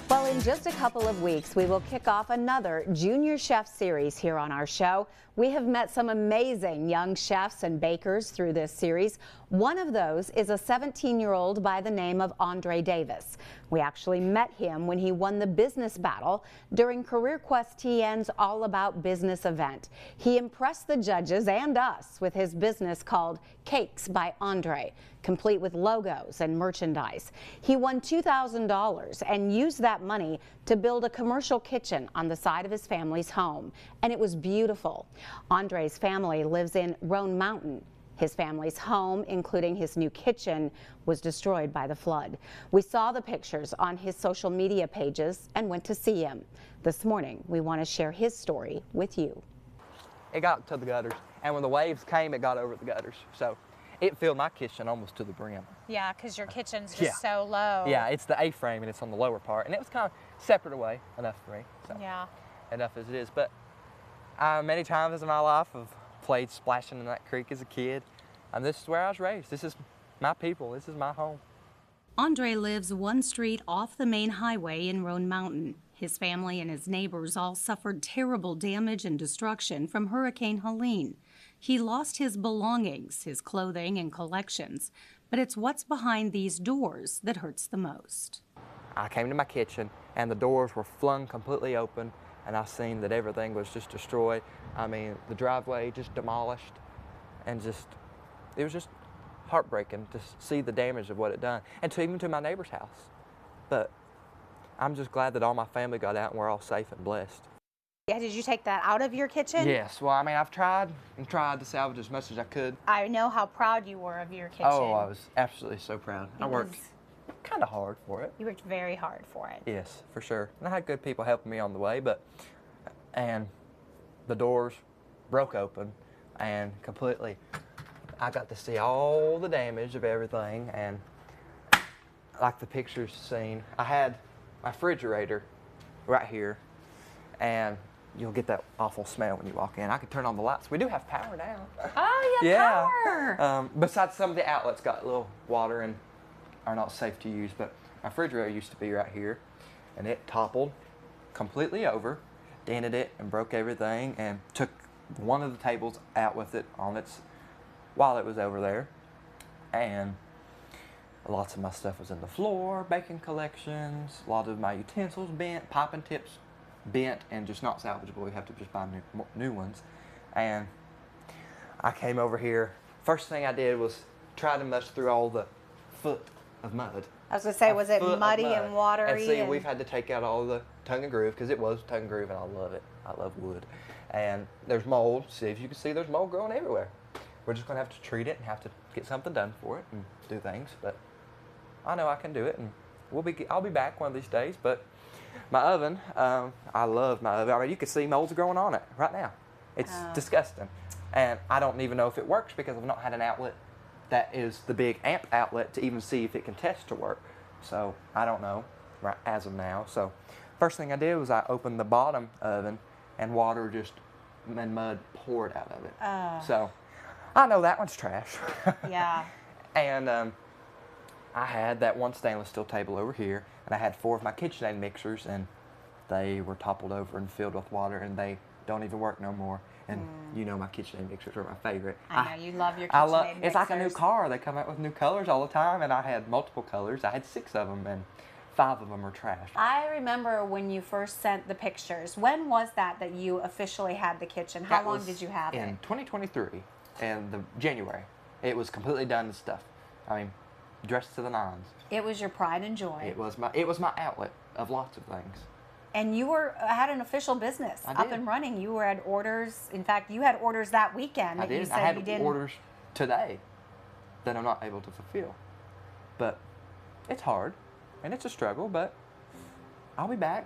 Well, in just a couple of weeks, we will kick off another Junior Chef series here on our show. We have met some amazing young chefs and bakers through this series. One of those is a 17-year-old by the name of Andrae Davis. We actually met him when he won the business battle during Career Quest TN's All About Business event. He impressed the judges and us with his business called Cakes by Andrae, complete with logos and merchandise. He won $2,000 and used that money to build a commercial kitchen on the side of his family's home, and it was beautiful. Andrae's family lives in Roan Mountain. His family's home, including his new kitchen, was destroyed by the flood. We saw the pictures on his social media pages and went to see him. This morning, we want to share his story with you. It got to the gutters, and when the waves came, it got over the gutters. So it filled my kitchen almost to the brim. Yeah, because your kitchen's just so low. Yeah, it's the A-frame, and it's on the lower part, and it was kind of separate away enough for me. So yeah. Enough as it is. But many times in my life, I've played splashing in that creek as a kid, and this is where I was raised. This is my people. This is my home. Andrae lives one street off the main highway in Roan Mountain. His family and his neighbors all suffered terrible damage and destruction from Hurricane Helene. He lost his belongings, his clothing and collections, but it's what's behind these doors that hurts the most. I came to my kitchen, and the doors were flung completely open, and I seen that everything was just destroyed. I mean, the driveway just demolished, and it was just heartbreaking to see the damage of what it done, and even to my neighbor's house. But I'm just glad that all my family got out and we're all safe and blessed. Yeah, did you take that out of your kitchen? Yes, well, I mean, I've tried to salvage as much as I could. I know how proud you were of your kitchen. Oh, I was absolutely so proud. I worked kind of hard for it. You worked very hard for it. Yes, for sure. And I had good people helping me on the way, and the doors broke open and completely, I got to see all the damage of everything, and like the pictures seen, I had my refrigerator right here, and you'll get that awful smell when you walk in. I could turn on the lights. We do have power now. Oh, you have power. Besides some of the outlets got a little water and are not safe to use, but my refrigerator used to be right here, and it toppled completely over, dented it and broke everything, and took one of the tables out with it while it was over there. And lots of my stuff was in the floor, baking collections, a lot of my utensils bent, piping tips bent and just not salvageable. We have to just buy new ones. And I came over here. First thing I did was try to mush through all the foot of mud. I was going to say, was it muddy and watery? And see, we've had to take out all the tongue and groove, because it was tongue and groove, and I love it. I love wood. And there's mold. See, if you can see, there's mold growing everywhere. We're just going to have to treat it and have to get something done for it and do things. But I know I can do it, and I'll be back one of these days. But my oven, I love my oven. I mean, you can see molds growing on it right now. It's disgusting. And I don't even know if it works, because I've not had an outlet that is the big amp outlet to even see if it can test to work. So I don't know right as of now. So first thing I did was I opened the bottom oven, and water and mud poured out of it. So I know that one's trash. Yeah. And I had that one stainless steel table over here, and I had 4 of my KitchenAid mixers, and they were toppled over and filled with water, and they don't even work no more. And you know my KitchenAid mixers are my favorite. I know, you love your KitchenAid mixers. It's like a new car. They come out with new colors all the time, and I had multiple colors. I had 6 of them, and 5 of them are trash. I remember when you first sent the pictures. When was that you officially had the kitchen? How long did you have it? In 2023, in the January. It was completely done and stuff. I mean, dressed to the nines. It was your pride and joy. It was my outlet of lots of things. And you had an official business up and running. You had orders. In fact, you had orders that weekend. I did. I had orders today that I'm not able to fulfill. But it's hard, and it's a struggle, but I'll be back.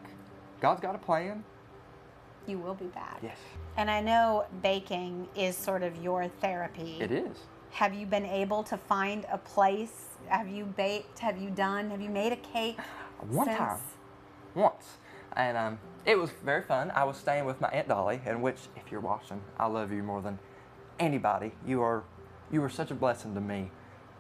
God's got a plan. You will be back. Yes. And I know baking is sort of your therapy. It is. Have you been able to find a place? Have you baked? Have you made a cake? Once. And it was very fun. I was staying with my Aunt Dolly, and which, if you're watching, I love you more than anybody. You were such a blessing to me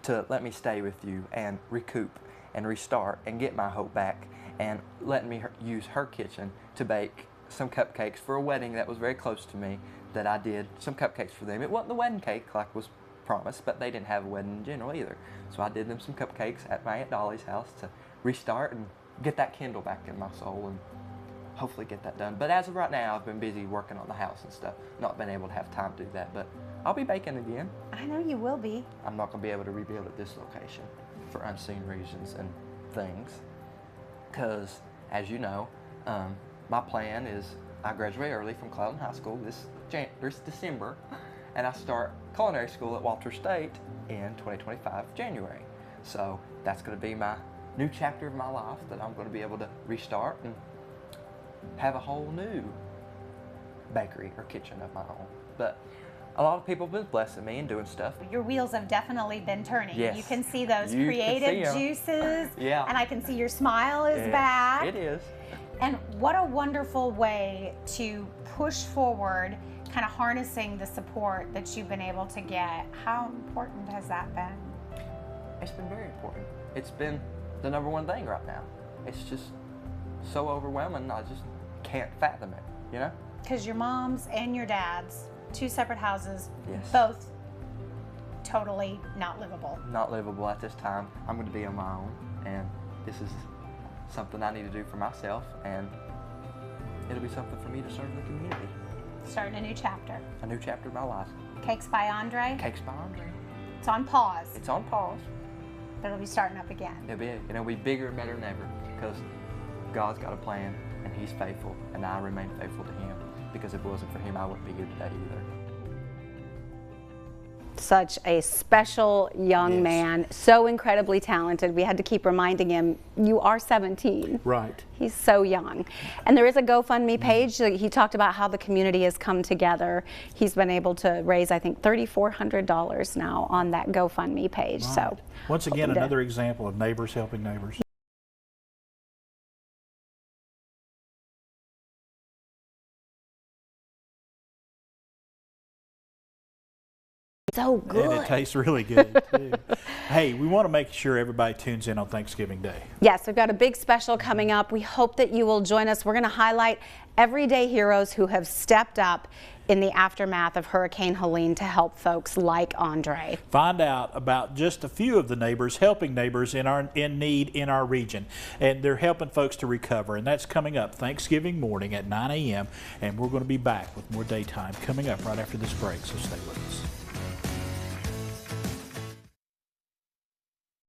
to let me stay with you and recoup and restart and get my hope back and letting me use her kitchen to bake some cupcakes for a wedding that was very close to me, that I did some cupcakes for them. It wasn't the wedding cake like was promised, but they didn't have a wedding in general either. So I did them some cupcakes at my Aunt Dolly's house to restart and get that kindle back in my soul and hopefully get that done. But as of right now, I've been busy working on the house and stuff, not been able to have time to do that, but I'll be baking again. I know you will be. I'm not going to be able to rebuild at this location for unseen reasons and things, because as you know, my plan is I graduate early from Cloudland High School this December, and I start culinary school at Walter State in 2025 January. So that's going to be my new chapter of my life that I'm going to be able to restart and have a whole new bakery or kitchen of my own. But a lot of people have been blessing me and doing stuff. Your wheels have definitely been turning. Yes. You can see those You can creative see 'em. juices. Yeah. And I can see your smile is back. It is. And what a wonderful way to push forward, kind of harnessing the support that you've been able to get. How important has that been? It's been very important. It's been the #1 thing right now. It's just so overwhelming, I just can't fathom it, you know? Because your mom's and your dad's, 2 separate houses, Yes. both totally not livable. Not livable at this time. I'm going to be on my own, and this is something I need to do for myself, and it'll be something for me to serve the community. Starting a new chapter. A new chapter of my life. Cakes by Andrae. Cakes by Andrae. It's on pause, It's on pause. but it'll be starting up again. It'll be bigger and better than ever, because God's got a plan, and He's faithful, and I remain faithful to Him, because if it wasn't for Him, I wouldn't be here today either. Such a special young Yes. man, so incredibly talented. We had to keep reminding him, you are 17. Right. He's so young. And there is a GoFundMe page. He talked about how the community has come together. He's been able to raise, I think, $3,400 now on that GoFundMe page. Right. So Once again, hoping to- another example of neighbors helping neighbors. so good. And it tastes really good, too. Hey, we want to make sure everybody tunes in on Thanksgiving Day. Yes, we've got a big special coming up. We hope that you will join us. We're going to highlight everyday heroes who have stepped up in the aftermath of Hurricane Helene to help folks like Andrae. Find out about just a few of the neighbors helping neighbors in need in our region, and they're helping folks to recover, and that's coming up Thanksgiving morning at 9 a.m. and we're going to be back with more daytime coming up right after this break, so stay with us.